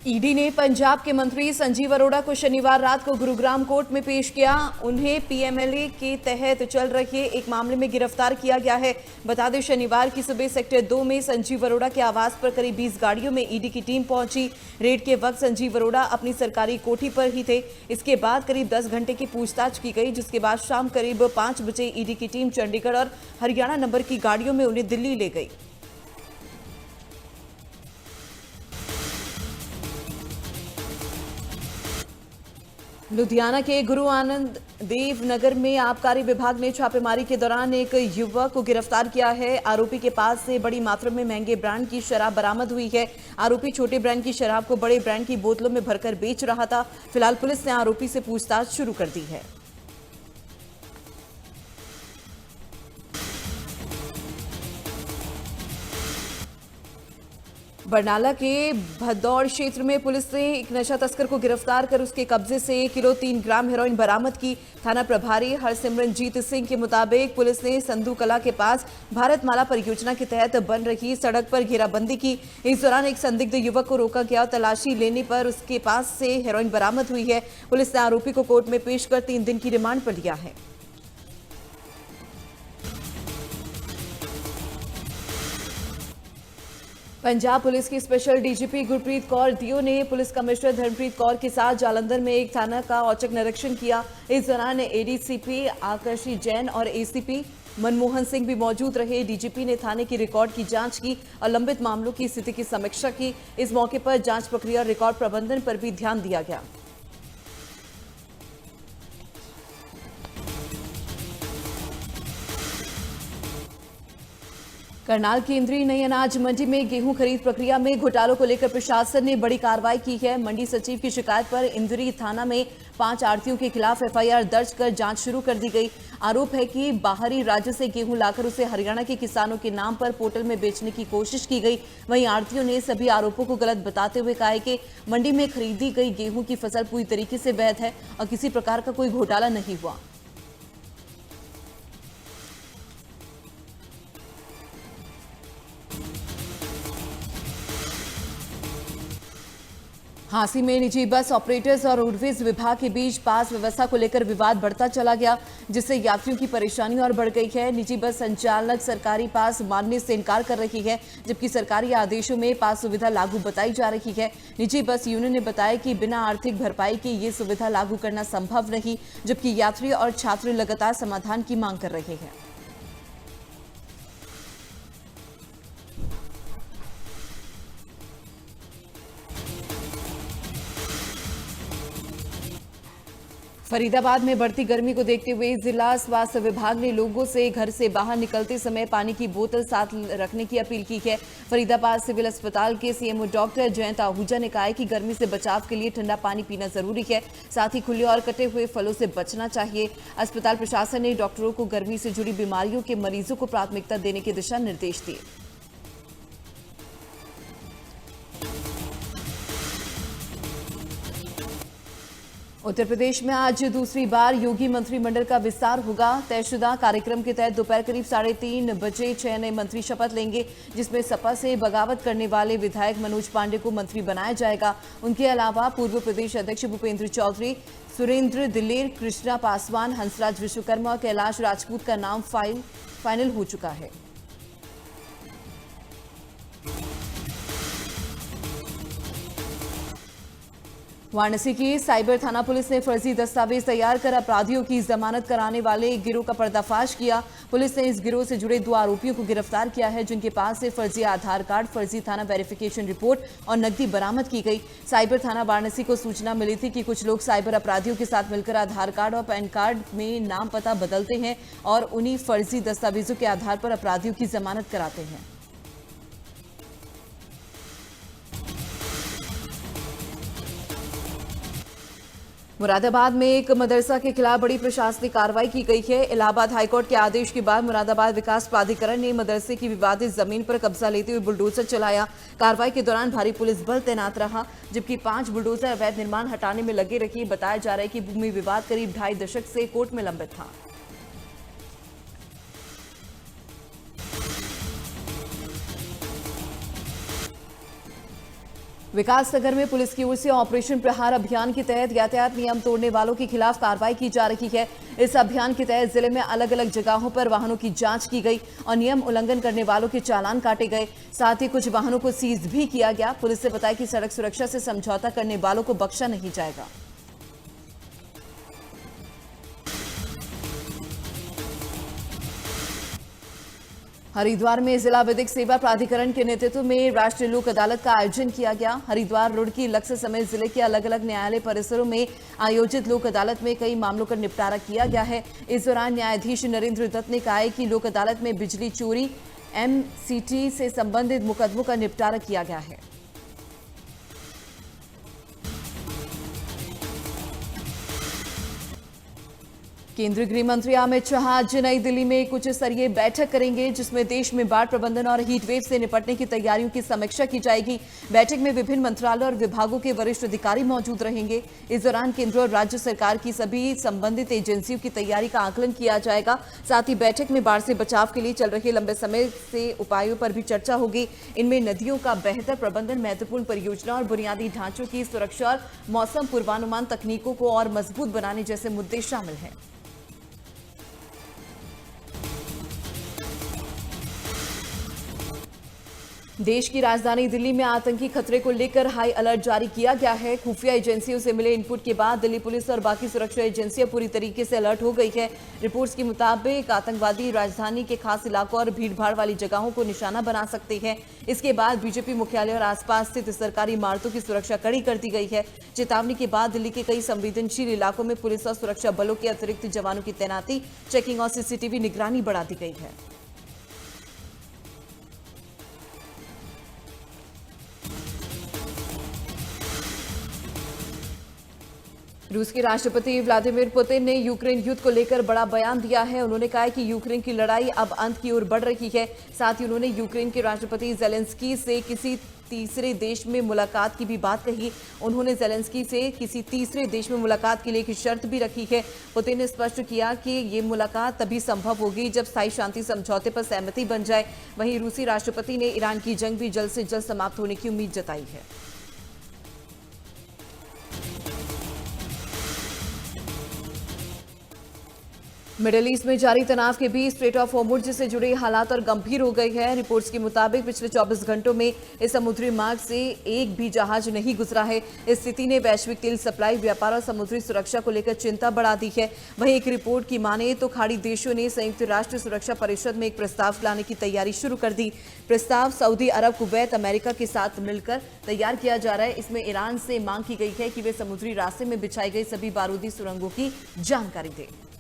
ED ने पंजाब के मंत्री संजीव अरोड़ा को शनिवार रात को गुरुग्राम कोर्ट में पेश किया। उन्हें पीएमएलए के तहत चल रहे एक मामले में गिरफ्तार किया गया है। बता दें, शनिवार की सुबह सेक्टर 2 में संजीव अरोड़ा के आवास पर करीब 20 गाड़ियों में ईडी की टीम पहुंची। रेड के वक्त संजीव अरोड़ा अपनी सरकारी कोठी पर ही थे। इसके बाद करीब 10 घंटे की पूछताछ की गई, जिसके बाद शाम करीब 5 बजे ईडी की टीम चंडीगढ़ और हरियाणा नंबर की गाड़ियों में उन्हें दिल्ली ले गई। लुधियाना के गुरु आनंद देव नगर में आबकारी विभाग ने छापेमारी के दौरान एक युवक को गिरफ्तार किया है। आरोपी के पास से बड़ी मात्रा में महंगे ब्रांड की शराब बरामद हुई है। आरोपी छोटे ब्रांड की शराब को बड़े ब्रांड की बोतलों में भरकर बेच रहा था। फिलहाल पुलिस ने आरोपी से पूछताछ शुरू कर दी है। बरनाला के भदौड़ क्षेत्र में पुलिस ने एक नशा तस्कर को गिरफ्तार कर उसके कब्जे से 1 किलो 3 ग्राम हेरोइन बरामद की। थाना प्रभारी हरसिमरनजीत सिंह के मुताबिक पुलिस ने संधू कला के पास भारतमाला परियोजना के तहत बन रही सड़क पर घेराबंदी की। इस दौरान एक संदिग्ध युवक को रोका गया। तलाशी लेने पर उसके पास से हेरोइन बरामद हुई है। पुलिस ने आरोपी को कोर्ट में पेश कर 3 दिन की रिमांड पर लिया है। पंजाब पुलिस की स्पेशल डीजीपी गुरप्रीत कौर दियो ने पुलिस कमिश्नर धर्मप्रीत कौर के साथ जालंधर में एक थाना का औचक निरीक्षण किया। इस दौरान एडीसीपी आकर्षी जैन और एसीपी मनमोहन सिंह भी मौजूद रहे। डीजीपी ने थाने की रिकॉर्ड की जांच की और लंबित मामलों की स्थिति की समीक्षा की। इस मौके पर जांच प्रक्रिया और रिकॉर्ड प्रबंधन पर भी ध्यान दिया गया। करनाल केंद्रीय नई अनाज मंडी में गेहूं खरीद प्रक्रिया में घोटालों को लेकर प्रशासन ने बड़ी कार्रवाई की है। मंडी सचिव की शिकायत पर इंदरी थाना में 5 आढ़तियों के खिलाफ एफआईआर दर्ज कर जांच शुरू कर दी गई। आरोप है कि बाहरी राज्य से गेहूं लाकर उसे हरियाणा के किसानों के नाम पर पोर्टल में बेचने की कोशिश की गई। वहीं आढ़तियों ने सभी आरोपों को गलत बताते हुए कहा है कि मंडी में खरीदी गई गेहूं की फसल पूरी तरीके से वैध है और किसी प्रकार का कोई घोटाला नहीं हुआ। हांसी में निजी बस ऑपरेटर्स और रोडवेज विभाग के बीच पास व्यवस्था को लेकर विवाद बढ़ता चला गया, जिससे यात्रियों की परेशानी और बढ़ गई है। निजी बस संचालक सरकारी पास मानने से इनकार कर रही है, जबकि सरकारी आदेशों में पास सुविधा लागू बताई जा रही है। निजी बस यूनियन ने बताया कि बिना आर्थिक भरपाई के ये सुविधा लागू करना संभव नहीं, जबकि यात्री और छात्र लगातार समाधान की मांग कर रहे हैं। फरीदाबाद में बढ़ती गर्मी को देखते हुए जिला स्वास्थ्य विभाग ने लोगों से घर से बाहर निकलते समय पानी की बोतल साथ रखने की अपील की है। फरीदाबाद सिविल अस्पताल के सीएमओ डॉक्टर जयंत आहूजा ने कहा है कि गर्मी से बचाव के लिए ठंडा पानी पीना जरूरी है, साथ ही खुले और कटे हुए फलों से बचना चाहिए। अस्पताल प्रशासन ने डॉक्टरों को गर्मी से जुड़ी बीमारियों के मरीजों को प्राथमिकता देने के दिशा निर्देश दिए। उत्तर प्रदेश में आज दूसरी बार योगी मंत्रिमंडल का विस्तार होगा। तयशुदा कार्यक्रम के तहत दोपहर करीब 3:30 बजे 6 नए मंत्री शपथ लेंगे, जिसमें सपा से बगावत करने वाले विधायक मनोज पांडे को मंत्री बनाया जाएगा। उनके अलावा पूर्व प्रदेश अध्यक्ष भूपेंद्र चौधरी, सुरेंद्र दिलेर, कृष्णा पासवान, हंसराज विश्वकर्मा और कैलाश राजपूत का नाम फाइनल हो चुका है। वाराणसी की साइबर थाना पुलिस ने फर्जी दस्तावेज तैयार कर अपराधियों की जमानत कराने वाले एक गिरोह का पर्दाफाश किया। पुलिस ने इस गिरोह से जुड़े 2 आरोपियों को गिरफ्तार किया है, जिनके पास से फर्जी आधार कार्ड, फर्जी थाना वेरिफिकेशन रिपोर्ट और नकदी बरामद की गई। साइबर थाना वाराणसी को सूचना मिली थी कि कुछ लोग साइबर अपराधियों के साथ मिलकर आधार कार्ड और पैन कार्ड में नाम पता बदलते हैं और उन्हीं फर्जी दस्तावेजों के आधार पर अपराधियों की जमानत कराते हैं। मुरादाबाद में एक मदरसा के खिलाफ बड़ी प्रशासनिक कार्रवाई की गई है। इलाहाबाद हाईकोर्ट के आदेश के बाद मुरादाबाद विकास प्राधिकरण ने मदरसे की विवादित जमीन पर कब्जा लेते हुए बुलडोजर चलाया। कार्रवाई के दौरान भारी पुलिस बल तैनात रहा, जबकि 5 बुलडोजर अवैध निर्माण हटाने में लगे रहे। बताया जा रहा है कि भूमि विवाद करीब 2.5 दशक से कोर्ट में लंबित था। विकासनगर में पुलिस की ओर से ऑपरेशन प्रहार अभियान के तहत यातायात नियम तोड़ने वालों के खिलाफ कार्रवाई की जा रही है। इस अभियान के तहत जिले में अलग अलग जगहों पर वाहनों की जांच की गई और नियम उल्लंघन करने वालों के चालान काटे गए। साथ ही कुछ वाहनों को सीज भी किया गया। पुलिस ने बताया कि सड़क सुरक्षा से समझौता करने वालों को बख्शा नहीं जाएगा। हरिद्वार में जिला विधिक सेवा प्राधिकरण के नेतृत्व में राष्ट्रीय लोक अदालत का आयोजन किया गया। हरिद्वार, रुड़की, लक्स समेत जिले के अलग अलग न्यायालय परिसरों में आयोजित लोक अदालत में कई मामलों का निपटारा किया गया है। इस दौरान न्यायाधीश नरेंद्र दत्त ने कहा है कि लोक अदालत में बिजली चोरी, एमसीटी से संबंधित मुकदमों का निपटारा किया गया है। केंद्रीय गृह मंत्री अमित शाह आज नई दिल्ली में एक उच्च स्तरीय बैठक करेंगे, जिसमें देश में बाढ़ प्रबंधन और हीट वेव से निपटने की तैयारियों की समीक्षा की जाएगी। बैठक में विभिन्न मंत्रालय और विभागों के वरिष्ठ अधिकारी मौजूद रहेंगे। इस दौरान केंद्र और राज्य सरकार की सभी संबंधित एजेंसियों की तैयारी का आकलन किया जाएगा। साथ ही बैठक में बाढ़ से बचाव के लिए चल रहे लंबे समय से उपायों पर भी चर्चा होगी। इनमें नदियों का बेहतर प्रबंधन, महत्वपूर्ण परियोजना और बुनियादी ढांचों की सुरक्षा और मौसम पूर्वानुमान तकनीकों को और मजबूत बनाने जैसे मुद्दे शामिल हैं। देश की राजधानी दिल्ली में आतंकी खतरे को लेकर हाई अलर्ट जारी किया गया है। खुफिया एजेंसियों से मिले इनपुट के बाद दिल्ली पुलिस और बाकी सुरक्षा एजेंसियां पूरी तरीके से अलर्ट हो गई है। रिपोर्ट्स के मुताबिक आतंकवादी राजधानी के खास इलाकों और भीड़भाड़ वाली जगहों को निशाना बना सकते हैं। इसके बाद बीजेपी मुख्यालय और आसपास स्थित सरकारी इमारतों की सुरक्षा कड़ी कर दी गई है। चेतावनी के बाद दिल्ली के कई संवेदनशील इलाकों में पुलिस और सुरक्षा बलों के अतिरिक्त जवानों की तैनाती, चेकिंग और सीसीटीवी निगरानी बढ़ा दी गई है। रूस के राष्ट्रपति व्लादिमीर पुतिन ने यूक्रेन युद्ध को लेकर बड़ा बयान दिया है। उन्होंने कहा है कि यूक्रेन की लड़ाई अब अंत की ओर बढ़ रही है। साथ ही उन्होंने यूक्रेन के राष्ट्रपति जेलेंस्की से किसी तीसरे देश में मुलाकात की भी बात कही। उन्होंने जेलेंस्की से किसी तीसरे देश में मुलाकात के लिए एक शर्त भी रखी है। पुतिन ने स्पष्ट किया कि ये मुलाकात तभी संभव होगी जब स्थायी शांति समझौते पर सहमति बन जाए। वहीं रूसी राष्ट्रपति ने ईरान की जंग भी जल्द से जल्द समाप्त होने की उम्मीद जताई है। मिडिल ईस्ट में जारी तनाव के बीच स्ट्रेट ऑफ हॉर्मुज़ से जुड़े हालात और गंभीर हो गए हैं। रिपोर्ट्स के मुताबिक पिछले 24 घंटों में इस समुद्री मार्ग से एक भी जहाज नहीं गुजरा है। इस स्थिति ने वैश्विक तेल सप्लाई, व्यापार और समुद्री सुरक्षा को लेकर चिंता बढ़ा दी है। वहीं एक रिपोर्ट की माने तो खाड़ी देशों ने संयुक्त राष्ट्र सुरक्षा परिषद में एक प्रस्ताव लाने की तैयारी शुरू कर दी। प्रस्ताव सऊदी अरब, कुवैत, अमेरिका के साथ मिलकर तैयार किया जा रहा है। इसमें ईरान से मांग की गई है कि वे समुद्री रास्ते में बिछाई गई सभी बारूदी सुरंगों की जानकारी दें।